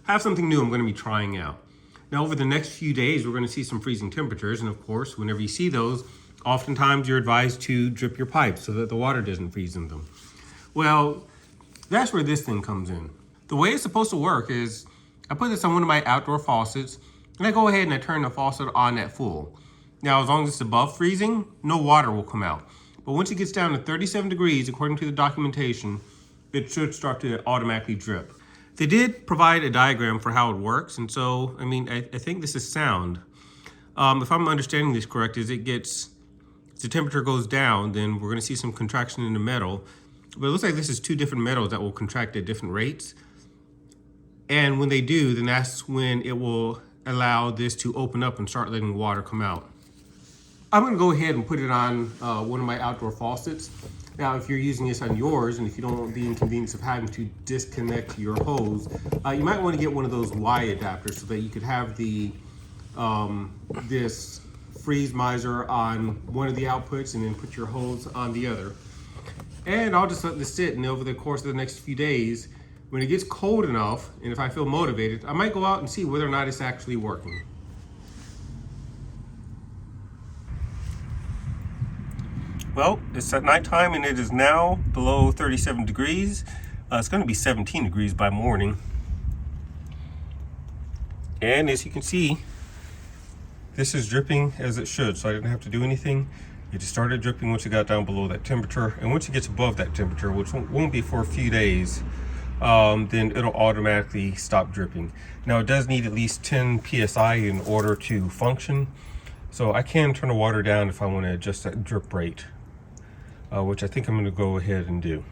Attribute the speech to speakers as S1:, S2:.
S1: I have something new I'm going to be trying out. Now, over the next few days, we're going to see some freezing temperatures. And of course, whenever you see those, oftentimes you're advised to drip your pipes so that the water doesn't freeze in them. Well, that's where this thing comes in. The way it's supposed to work is I put this on one of my outdoor faucets and I go ahead and I turn the faucet on at full. Now, as long as it's above freezing, no water will come out. But once it gets down to 37 degrees, according to the documentation, it should start to automatically drip. They did provide a diagram for how it works, and so, I think this is sound. If I'm understanding this correct, as the temperature goes down, then we're gonna see some contraction in the metal. But it looks like this is two different metals that will contract at different rates. And when they do, then that's when it will allow this to open up and start letting water come out. I'm gonna go ahead and put it on one of my outdoor faucets. Now, if you're using this on yours, and if you don't want the inconvenience of having to disconnect your hose, you might wanna get one of those Y adapters so that you could have this freeze miser on one of the outputs and then put your hose on the other. And I'll just let this sit, and over the course of the next few days, when it gets cold enough, and if I feel motivated, I might go out and see whether or not it's actually working. Well, it's at nighttime and it is now below 37 degrees. It's going to be 17 degrees by morning. And as you can see, this is dripping as it should, so I didn't have to do anything. It just started dripping once it got down below that temperature. And once it gets above that temperature, which won't be for a few days, then it'll automatically stop dripping. Now, it does need at least 10 PSI in order to function. So I can turn the water down if I want to adjust that drip rate, which I think I'm going to go ahead and do.